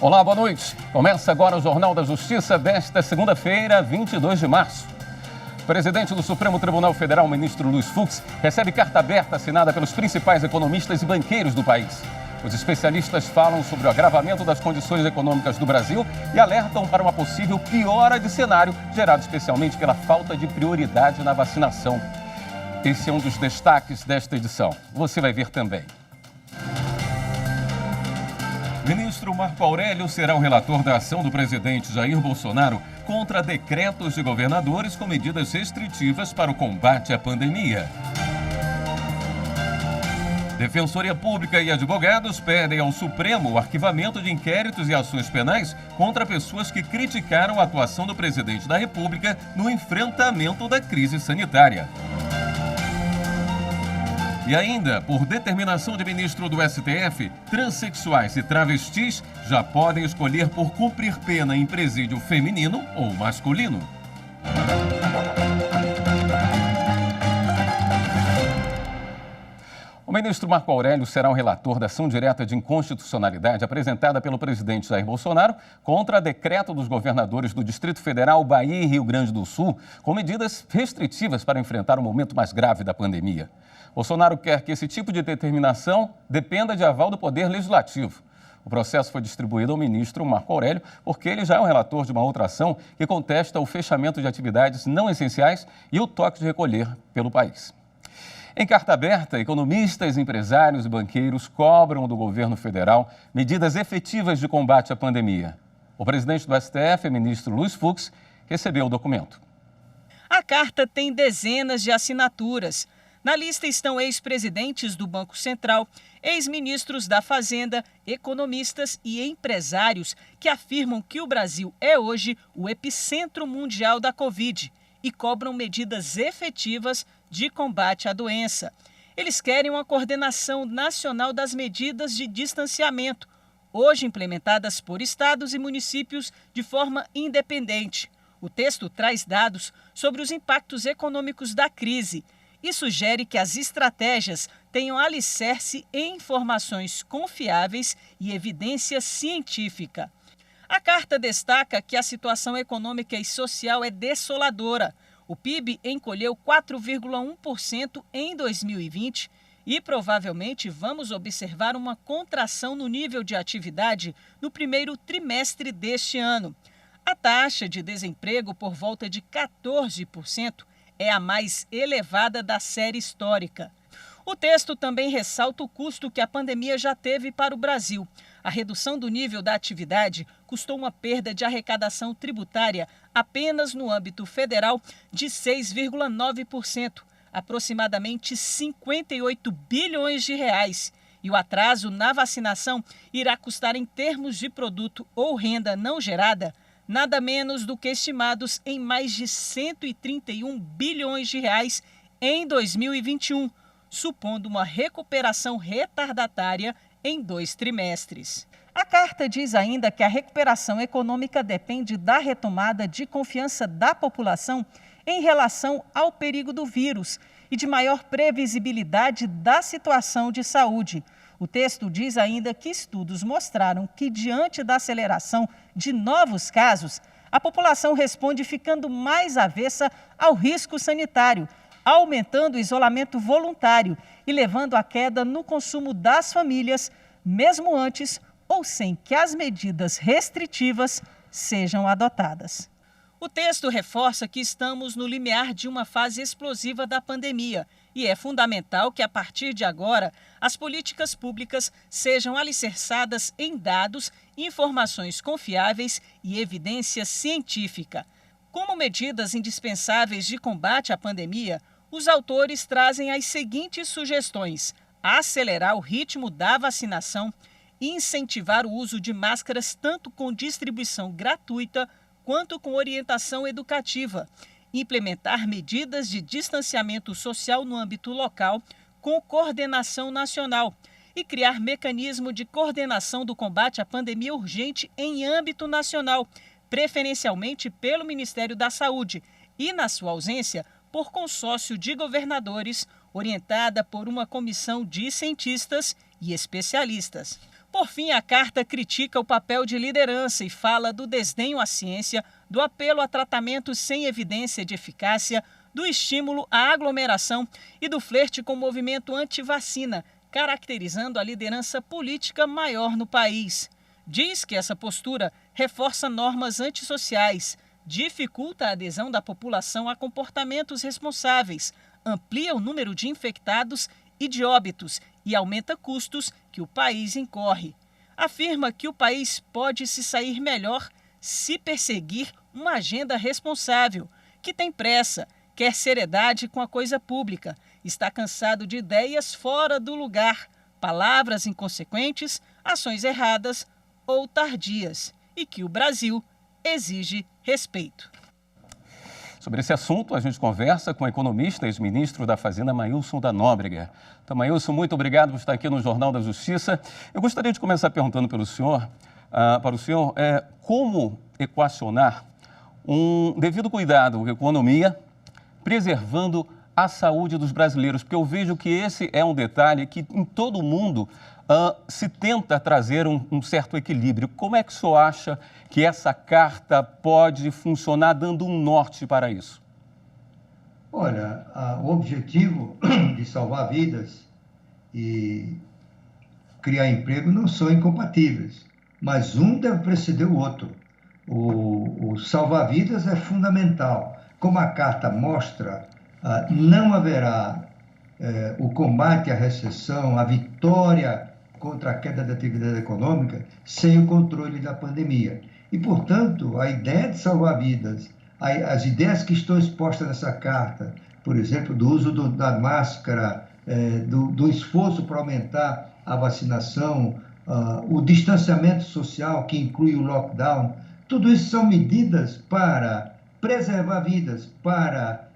Olá, boa noite. Começa agora o Jornal da Justiça desta segunda-feira, 22 de março. O presidente do Supremo Tribunal Federal, o ministro Luiz Fux, recebe carta aberta assinada pelos principais economistas e banqueiros do país. Os especialistas falam sobre o agravamento das condições econômicas do Brasil e alertam para uma possível piora de cenário, gerado especialmente pela falta de prioridade na vacinação. Esse é um dos destaques desta edição. Você vai ver também. Ministro Marco Aurélio será o relator da ação do presidente Jair Bolsonaro contra decretos de governadores com medidas restritivas para o combate à pandemia. Defensoria Pública e advogados pedem ao Supremo o arquivamento de inquéritos e ações penais contra pessoas que criticaram a atuação do presidente da República no enfrentamento da crise sanitária. E ainda, por determinação de ministro do STF, transexuais e travestis já podem escolher por cumprir pena em presídio feminino ou masculino. O ministro Marco Aurélio será o relator da ação direta de inconstitucionalidade apresentada pelo presidente Jair Bolsonaro contra decreto dos governadores do Distrito Federal, Bahia e Rio Grande do Sul, com medidas restritivas para enfrentar o momento mais grave da pandemia. Bolsonaro quer que esse tipo de determinação dependa de aval do Poder Legislativo. O processo foi distribuído ao ministro Marco Aurélio porque ele já é o relator de uma outra ação que contesta o fechamento de atividades não essenciais e o toque de recolher pelo país. Em carta aberta, economistas, empresários e banqueiros cobram do governo federal medidas efetivas de combate à pandemia. O presidente do STF, ministro Luiz Fux, recebeu o documento. A carta tem dezenas de assinaturas. Na lista estão ex-presidentes do Banco Central, ex-ministros da Fazenda, economistas e empresários que afirmam que o Brasil é hoje o epicentro mundial da Covid e cobram medidas efetivas de combate à doença. Eles querem uma coordenação nacional das medidas de distanciamento, hoje implementadas por estados e municípios de forma independente. O texto traz dados sobre os impactos econômicos da crise e sugere que as estratégias tenham alicerce em informações confiáveis e evidência científica. A carta destaca que a situação econômica e social é desoladora. O PIB encolheu 4,1% em 2020 e provavelmente vamos observar uma contração no nível de atividade no primeiro trimestre deste ano. A taxa de desemprego, por volta de 14%, é a mais elevada da série histórica. O texto também ressalta o custo que a pandemia já teve para o Brasil. A redução do nível da atividade custou uma perda de arrecadação tributária apenas no âmbito federal de 6,9%, aproximadamente 58 bilhões de reais. E o atraso na vacinação irá custar, em termos de produto ou renda não gerada, nada menos do que estimados em mais de 131 bilhões de reais em 2021, supondo uma recuperação retardatária em 2 trimestres. A carta diz ainda que a recuperação econômica depende da retomada de confiança da população em relação ao perigo do vírus e de maior previsibilidade da situação de saúde. O texto diz ainda que estudos mostraram que, diante da aceleração de novos casos, a população responde ficando mais avessa ao risco sanitário, aumentando o isolamento voluntário e levando à queda no consumo das famílias, mesmo antes ou sem que as medidas restritivas sejam adotadas. O texto reforça que estamos no limiar de uma fase explosiva da pandemia e é fundamental que, a partir de agora, as políticas públicas sejam alicerçadas em dados, informações confiáveis e evidência científica. Como medidas indispensáveis de combate à pandemia, os autores trazem as seguintes sugestões: acelerar o ritmo da vacinação, incentivar o uso de máscaras tanto com distribuição gratuita quanto com orientação educativa, implementar medidas de distanciamento social no âmbito local com coordenação nacional e criar mecanismo de coordenação do combate à pandemia urgente em âmbito nacional, preferencialmente pelo Ministério da Saúde e, na sua ausência, por consórcio de governadores, orientada por uma comissão de cientistas e especialistas. Por fim, a carta critica o papel de liderança e fala do desdenho à ciência, do apelo a tratamentos sem evidência de eficácia, do estímulo à aglomeração e do flerte com o movimento anti-vacina, caracterizando a liderança política maior no país. Diz que essa postura reforça normas antissociais, dificulta a adesão da população a comportamentos responsáveis, amplia o número de infectados e de óbitos e aumenta custos que o país incorre. Afirma que o país pode se sair melhor se perseguir uma agenda responsável, que tem pressa, quer seriedade com a coisa pública, está cansado de ideias fora do lugar, palavras inconsequentes, ações erradas ou tardias, e que o Brasil exige respeito. Sobre esse assunto, a gente conversa com o economista e ex-ministro da Fazenda, Mailson da Nóbrega. Então, Mailson, muito obrigado por estar aqui no Jornal da Justiça. Eu gostaria de começar perguntando para o senhor como equacionar um devido cuidado com a economia, preservando a saúde dos brasileiros, porque eu vejo que esse é um detalhe que em todo o mundo se tenta trazer um certo equilíbrio. Como é que o senhor acha que essa carta pode funcionar dando um norte para isso? Olha, o objetivo de salvar vidas e criar emprego não são incompatíveis, mas um deve preceder o outro. O salvar vidas é fundamental. Como a carta mostra, não haverá o combate à recessão, a vitória contra a queda da atividade econômica sem o controle da pandemia. E, portanto, a ideia de salvar vidas, as ideias que estão expostas nessa carta, por exemplo, do uso da máscara, do esforço para aumentar a vacinação, o distanciamento social, que inclui o lockdown, tudo isso são medidas para preservar vidas, para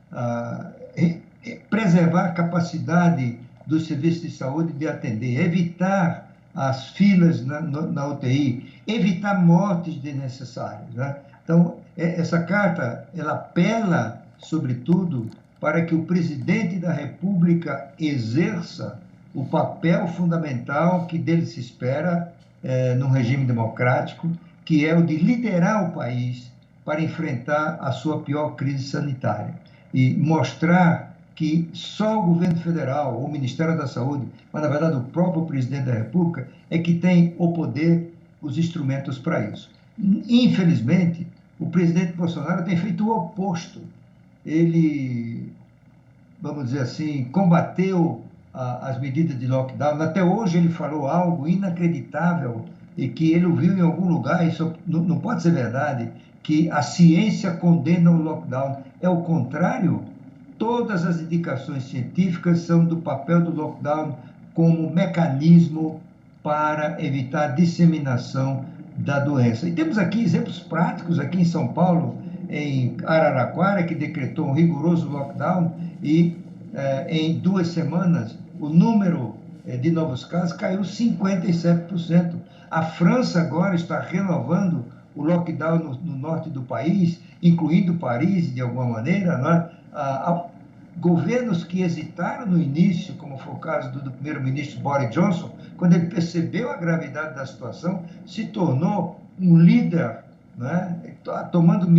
preservar a capacidade dos serviços de saúde de atender, evitar as filas na UTI, evitar mortes desnecessárias, né? Então, essa carta, ela apela, sobretudo, para que o presidente da República exerça o papel fundamental que dele se espera num regime democrático, que é o de liderar o país para enfrentar a sua pior crise sanitária e mostrar que só o governo federal, ou o Ministério da Saúde, mas na verdade o próprio presidente da República, é que tem o poder, os instrumentos para isso. Infelizmente, o presidente Bolsonaro tem feito o oposto. Ele, vamos dizer assim, combateu as medidas de lockdown. Até hoje ele falou algo inacreditável e que ele ouviu em algum lugar, isso não pode ser verdade, que a ciência condena o lockdown. É o contrário. Todas as indicações científicas são do papel do lockdown como mecanismo para evitar a disseminação da doença. E temos aqui exemplos práticos, aqui em São Paulo, em Araraquara, que decretou um rigoroso lockdown e em 2 semanas o número de novos casos caiu 57%. A França agora está renovando o lockdown no norte do país, incluindo Paris, de alguma maneira, né? Governos que hesitaram no início, como foi o caso do primeiro-ministro Boris Johnson, quando ele percebeu a gravidade da situação, se tornou um líder, né? Tomando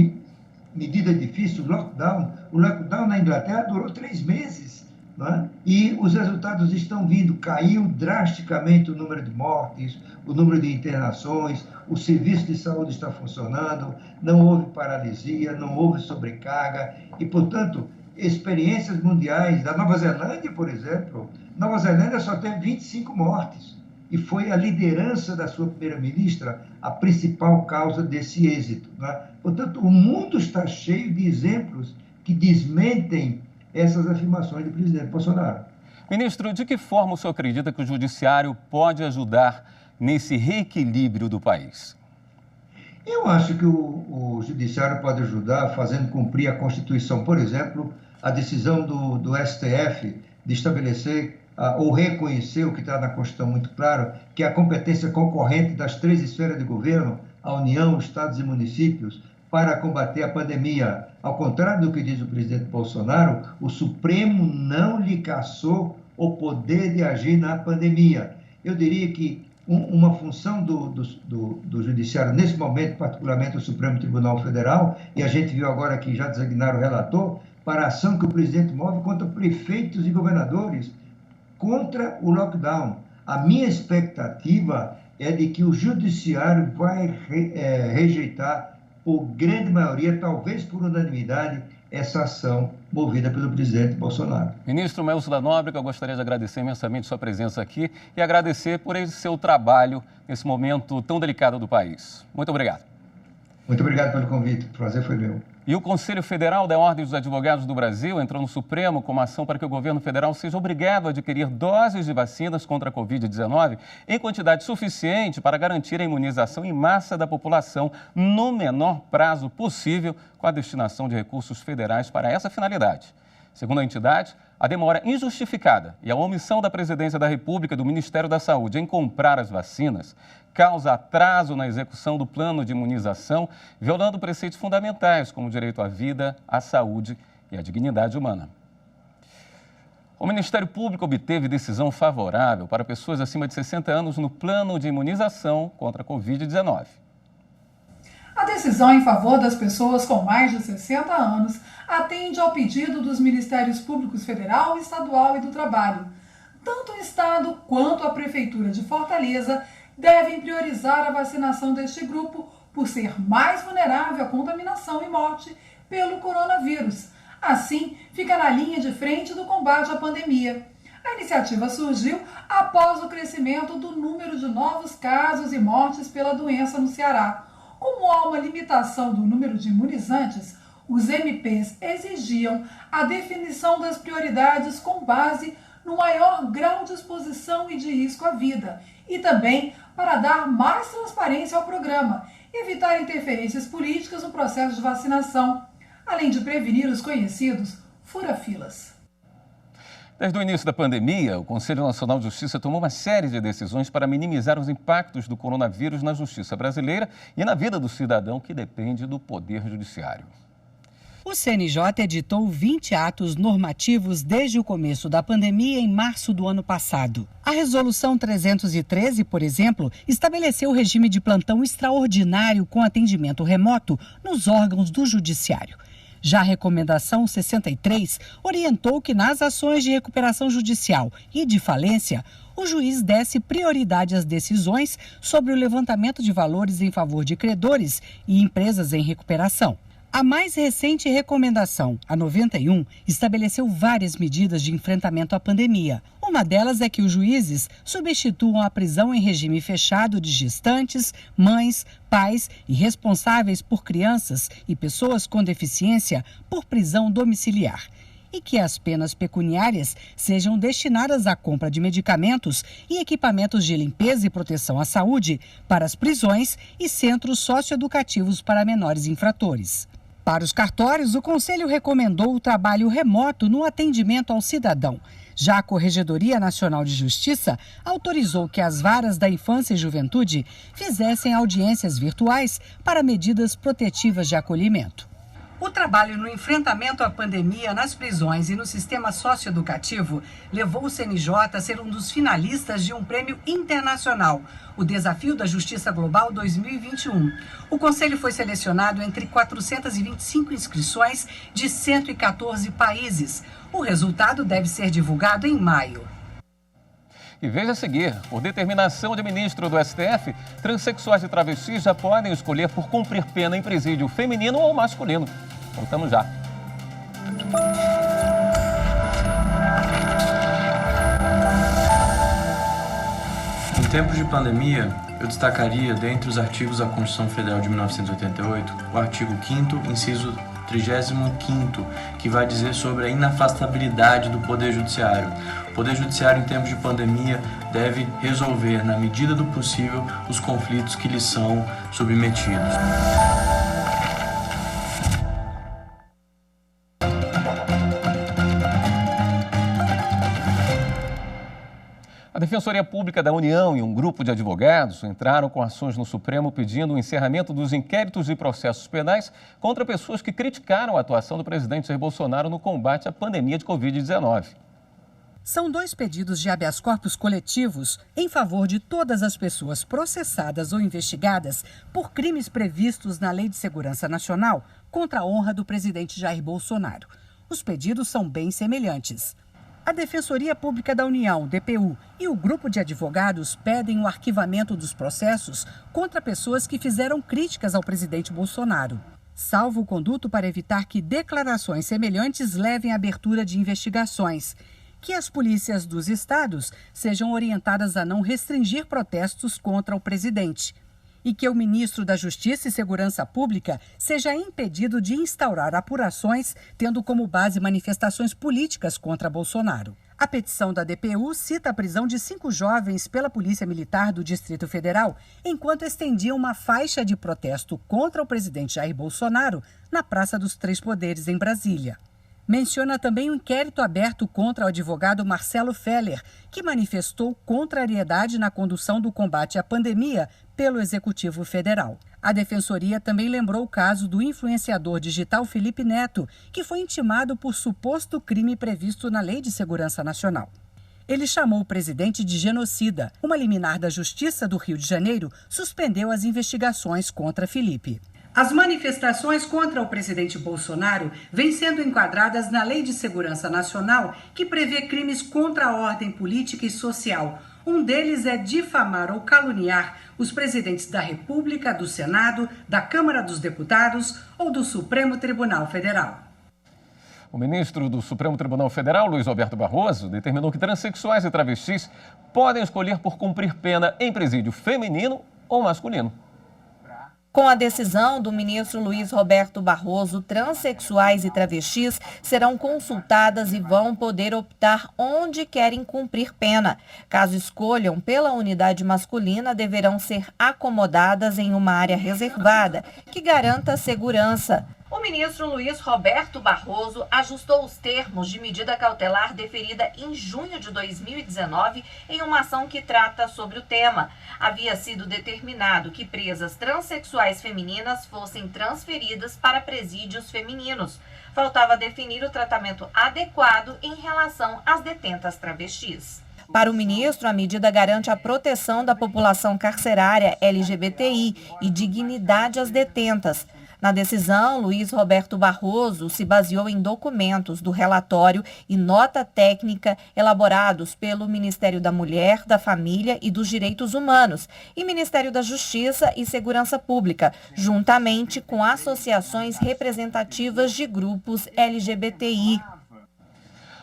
medidas difíceis. O lockdown na Inglaterra durou 3 meses, né? E os resultados estão vindo. Caiu drasticamente o número de mortes, o número de internações, o serviço de saúde está funcionando, não houve paralisia, não houve sobrecarga e, portanto, experiências mundiais da Nova Zelândia, por exemplo, Nova Zelândia só teve 25 mortes e foi a liderança da sua primeira-ministra a principal causa desse êxito, né? Portanto, o mundo está cheio de exemplos que desmentem essas afirmações do presidente Bolsonaro. Ministro, de que forma o senhor acredita que o judiciário pode ajudar nesse reequilíbrio do país? Eu acho que o judiciário pode ajudar fazendo cumprir a Constituição. Por exemplo, a decisão do STF de estabelecer ou reconhecer o que está na Constituição muito claro, que é a competência concorrente das 3 esferas de governo, a União, Estados e municípios, para combater a pandemia. Ao contrário do que diz o presidente Bolsonaro, o Supremo não lhe cassou o poder de agir na pandemia. Eu diria que uma função do Judiciário, nesse momento, particularmente o Supremo Tribunal Federal, e a gente viu agora que já designaram o relator, para a ação que o presidente move contra prefeitos e governadores, contra o lockdown. A minha expectativa é de que o Judiciário vai rejeitar, por grande maioria, talvez por unanimidade, essa ação movida pelo presidente Bolsonaro. Ministro Melso da Nóbrega, eu gostaria de agradecer imensamente sua presença aqui e agradecer por esse seu trabalho nesse momento tão delicado do país. Muito obrigado. Muito obrigado pelo convite, o prazer foi meu. E o Conselho Federal da Ordem dos Advogados do Brasil entrou no Supremo com uma ação para que o governo federal seja obrigado a adquirir doses de vacinas contra a Covid-19 em quantidade suficiente para garantir a imunização em massa da população no menor prazo possível, com a destinação de recursos federais para essa finalidade. Segundo a entidade, a demora injustificada e a omissão da Presidência da República e do Ministério da Saúde em comprar as vacinas causa atraso na execução do plano de imunização, violando preceitos fundamentais como o direito à vida, à saúde e à dignidade humana. O Ministério Público obteve decisão favorável para pessoas acima de 60 anos no plano de imunização contra a Covid-19. A decisão em favor das pessoas com mais de 60 anos atende ao pedido dos Ministérios Públicos Federal, Estadual e do Trabalho. Tanto o Estado quanto a Prefeitura de Fortaleza devem priorizar a vacinação deste grupo por ser mais vulnerável à contaminação e morte pelo coronavírus. Assim, fica na linha de frente do combate à pandemia. A iniciativa surgiu após o crescimento do número de novos casos e mortes pela doença no Ceará. Como há uma limitação do número de imunizantes, os MPs exigiam a definição das prioridades com base no maior grau de exposição e de risco à vida e também para dar mais transparência ao programa e evitar interferências políticas no processo de vacinação, além de prevenir os conhecidos fura-filas. Desde o início da pandemia, o Conselho Nacional de Justiça tomou uma série de decisões para minimizar os impactos do coronavírus na justiça brasileira e na vida do cidadão que depende do Poder Judiciário. O CNJ editou 20 atos normativos desde o começo da pandemia em março do ano passado. A Resolução 313, por exemplo, estabeleceu o regime de plantão extraordinário com atendimento remoto nos órgãos do Judiciário. Já a Recomendação 63 orientou que nas ações de recuperação judicial e de falência, o juiz desse prioridade às decisões sobre o levantamento de valores em favor de credores e empresas em recuperação. A mais recente recomendação, a 91, estabeleceu várias medidas de enfrentamento à pandemia. Uma delas é que os juízes substituam a prisão em regime fechado de gestantes, mães, pais e responsáveis por crianças e pessoas com deficiência por prisão domiciliar. E que as penas pecuniárias sejam destinadas à compra de medicamentos e equipamentos de limpeza e proteção à saúde para as prisões e centros socioeducativos para menores infratores. Para os cartórios, o Conselho recomendou o trabalho remoto no atendimento ao cidadão. Já a Corregedoria Nacional de Justiça autorizou que as varas da infância e juventude fizessem audiências virtuais para medidas protetivas de acolhimento. O trabalho no enfrentamento à pandemia nas prisões e no sistema socioeducativo levou o CNJ a ser um dos finalistas de um prêmio internacional, o Desafio da Justiça Global 2021. O Conselho foi selecionado entre 425 inscrições de 114 países. O resultado deve ser divulgado em maio. E veja a seguir, por determinação de ministro do STF, transexuais e travestis já podem escolher por cumprir pena em presídio feminino ou masculino. Voltamos já. Em tempos de pandemia, eu destacaria, dentre os artigos da Constituição Federal de 1988, o artigo 5º, inciso 35º, que vai dizer sobre a inafastabilidade do Poder Judiciário. O Poder Judiciário, em tempos de pandemia, deve resolver, na medida do possível, os conflitos que lhes são submetidos. A Defensoria Pública da União e um grupo de advogados entraram com ações no Supremo pedindo o encerramento dos inquéritos e processos penais contra pessoas que criticaram a atuação do presidente Jair Bolsonaro no combate à pandemia de Covid-19. São 2 pedidos de habeas corpus coletivos em favor de todas as pessoas processadas ou investigadas por crimes previstos na Lei de Segurança Nacional contra a honra do presidente Jair Bolsonaro. Os pedidos são bem semelhantes. A Defensoria Pública da União, DPU, e o grupo de advogados pedem o arquivamento dos processos contra pessoas que fizeram críticas ao presidente Bolsonaro. Salvo-conduto para evitar que declarações semelhantes levem à abertura de investigações. Que as polícias dos estados sejam orientadas a não restringir protestos contra o presidente. E que o ministro da Justiça e Segurança Pública seja impedido de instaurar apurações, tendo como base manifestações políticas contra Bolsonaro. A petição da DPU cita a prisão de 5 jovens pela Polícia Militar do Distrito Federal, enquanto estendiam uma faixa de protesto contra o presidente Jair Bolsonaro na Praça dos Três Poderes, em Brasília. Menciona também um inquérito aberto contra o advogado Marcelo Feller, que manifestou contrariedade na condução do combate à pandemia pelo Executivo Federal. A Defensoria também lembrou o caso do influenciador digital Felipe Neto, que foi intimado por suposto crime previsto na Lei de Segurança Nacional. Ele chamou o presidente de genocida. Uma liminar da Justiça do Rio de Janeiro suspendeu as investigações contra Felipe. As manifestações contra o presidente Bolsonaro vêm sendo enquadradas na Lei de Segurança Nacional, que prevê crimes contra a ordem política e social. Um deles é difamar ou caluniar os presidentes da República, do Senado, da Câmara dos Deputados ou do Supremo Tribunal Federal. O ministro do Supremo Tribunal Federal, Luiz Roberto Barroso, determinou que transexuais e travestis podem escolher por cumprir pena em presídio feminino ou masculino. Com a decisão do ministro Luiz Roberto Barroso, transexuais e travestis serão consultadas e vão poder optar onde querem cumprir pena. Caso escolham pela unidade masculina, deverão ser acomodadas em uma área reservada, que garanta segurança. O ministro Luiz Roberto Barroso ajustou os termos de medida cautelar deferida em junho de 2019 em uma ação que trata sobre o tema. Havia sido determinado que presas transexuais femininas fossem transferidas para presídios femininos. Faltava definir o tratamento adequado em relação às detentas travestis. Para o ministro, a medida garante a proteção da população carcerária LGBTI e dignidade às detentas. Na decisão, Luiz Roberto Barroso se baseou em documentos do relatório e nota técnica elaborados pelo Ministério da Mulher, da Família e dos Direitos Humanos e Ministério da Justiça e Segurança Pública, juntamente com associações representativas de grupos LGBTI.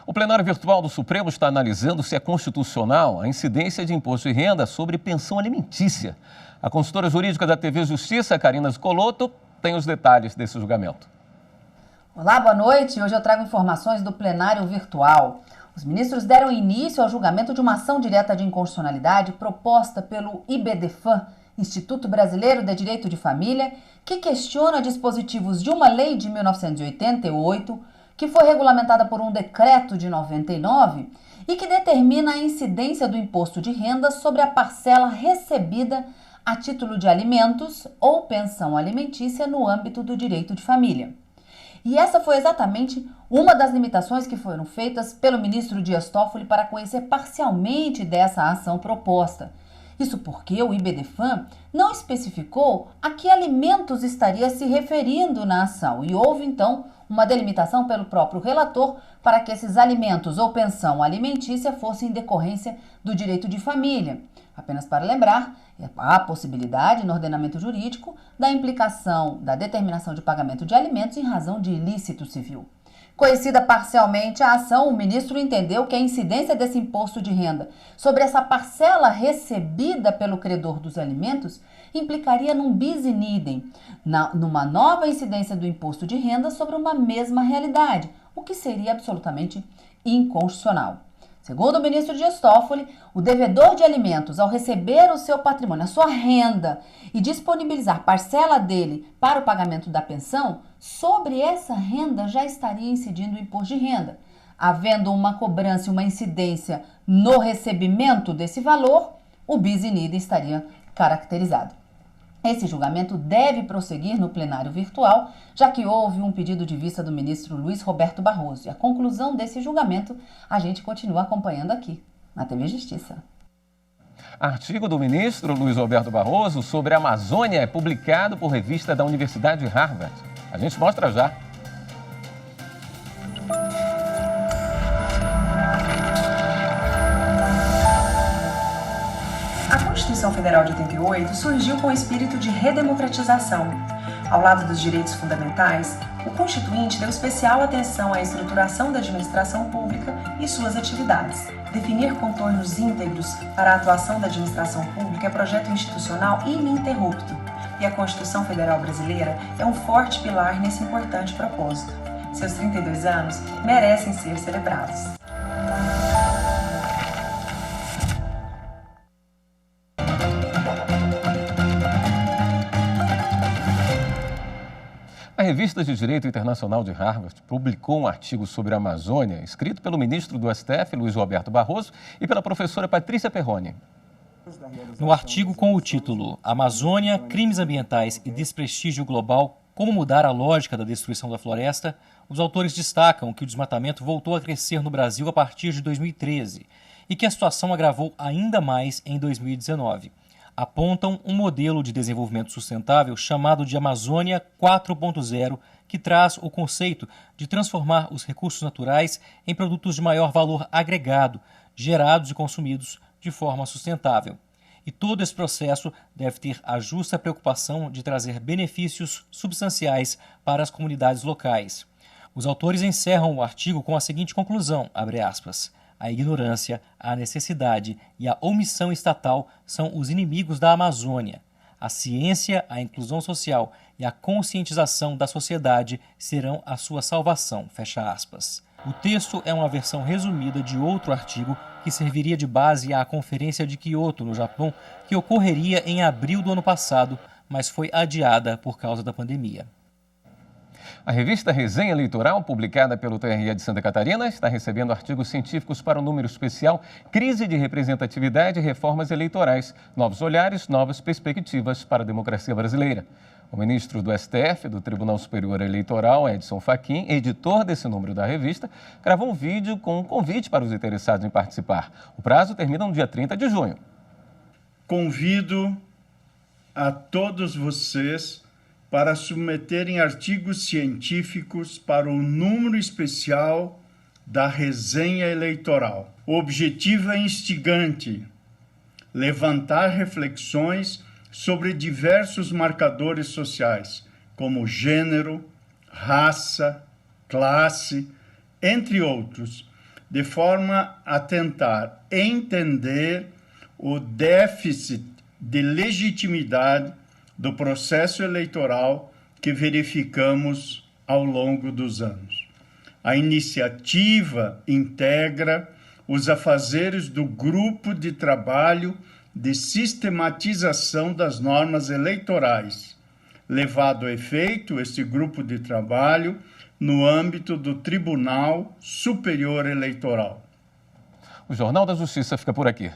O plenário virtual do Supremo está analisando se é constitucional a incidência de imposto de renda sobre pensão alimentícia. A consultora jurídica da TV Justiça, Karina Scholotto, tem os detalhes desse julgamento. Olá, boa noite. Hoje eu trago informações do plenário virtual. Os ministros deram início ao julgamento de uma ação direta de inconstitucionalidade proposta pelo IBDFAM, Instituto Brasileiro de Direito de Família, que questiona dispositivos de uma lei de 1988, que foi regulamentada por um decreto de 99 e que determina a incidência do imposto de renda sobre a parcela recebida a título de alimentos ou pensão alimentícia no âmbito do direito de família. E essa foi exatamente uma das limitações que foram feitas pelo ministro Dias Toffoli para conhecer parcialmente dessa ação proposta. Isso porque o IBDFAM não especificou a que alimentos estaria se referindo na ação e houve, então, uma delimitação pelo próprio relator para que esses alimentos ou pensão alimentícia fossem em decorrência do direito de família. Apenas para lembrar, há possibilidade no ordenamento jurídico da implicação da determinação de pagamento de alimentos em razão de ilícito civil. Conhecida parcialmente a ação, o ministro entendeu que a incidência desse imposto de renda sobre essa parcela recebida pelo credor dos alimentos implicaria num bis in idem, numa nova incidência do imposto de renda sobre uma mesma realidade, o que seria absolutamente inconstitucional. Segundo o ministro Dias Toffoli, o devedor de alimentos, ao receber o seu patrimônio, a sua renda, e disponibilizar parcela dele para o pagamento da pensão, sobre essa renda já estaria incidindo o imposto de renda. Havendo uma cobrança e uma incidência no recebimento desse valor, o bis in idem estaria caracterizado. Esse julgamento deve prosseguir no plenário virtual, já que houve um pedido de vista do ministro Luiz Roberto Barroso. E a conclusão desse julgamento a gente continua acompanhando aqui, na TV Justiça. Artigo do ministro Luiz Roberto Barroso sobre a Amazônia é publicado por revista da Universidade de Harvard. A gente mostra já. A Constituição Federal de 88 surgiu com o espírito de redemocratização. Ao lado dos direitos fundamentais, o Constituinte deu especial atenção à estruturação da administração pública e suas atividades. Definir contornos íntegros para a atuação da administração pública é projeto institucional ininterrupto, e a Constituição Federal Brasileira é um forte pilar nesse importante propósito. Seus 32 anos merecem ser celebrados. A revista de Direito Internacional de Harvard publicou um artigo sobre a Amazônia, escrito pelo ministro do STF, Luiz Roberto Barroso, e pela professora Patrícia Perrone. No artigo com o título Amazônia, Crimes Ambientais e Desprestígio Global, como mudar a lógica da destruição da floresta, os autores destacam que o desmatamento voltou a crescer no Brasil a partir de 2013 e que a situação agravou ainda mais em 2019. Apontam um modelo de desenvolvimento sustentável chamado de Amazônia 4.0, que traz o conceito de transformar os recursos naturais em produtos de maior valor agregado, gerados e consumidos de forma sustentável. E todo esse processo deve ter a justa preocupação de trazer benefícios substanciais para as comunidades locais. Os autores encerram o artigo com a seguinte conclusão, abre aspas, a ignorância, a necessidade e a omissão estatal são os inimigos da Amazônia. A ciência, a inclusão social e a conscientização da sociedade serão a sua salvação, fecha aspas. O texto é uma versão resumida de outro artigo que serviria de base à Conferência de Kyoto, no Japão, que ocorreria em abril do ano passado, mas foi adiada por causa da pandemia. A revista Resenha Eleitoral, publicada pelo TRE de Santa Catarina, está recebendo artigos científicos para o número especial Crise de Representatividade e Reformas Eleitorais, Novos Olhares, Novas Perspectivas para a Democracia Brasileira. O ministro do STF, do Tribunal Superior Eleitoral, Edson Fachin, editor desse número da revista, gravou um vídeo com um convite para os interessados em participar. O prazo termina no dia 30 de junho. Convido a todos vocês para submeterem artigos científicos para o número especial da Resenha Eleitoral. O objetivo é instigante, levantar reflexões sobre diversos marcadores sociais, como gênero, raça, classe, entre outros, de forma a tentar entender o déficit de legitimidade do processo eleitoral que verificamos ao longo dos anos. A iniciativa integra os afazeres do Grupo de Trabalho de Sistematização das Normas Eleitorais, levado a efeito este grupo de trabalho no âmbito do Tribunal Superior Eleitoral. O Jornal da Justiça fica por aqui.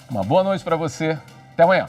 Uma boa noite para você. Até amanhã.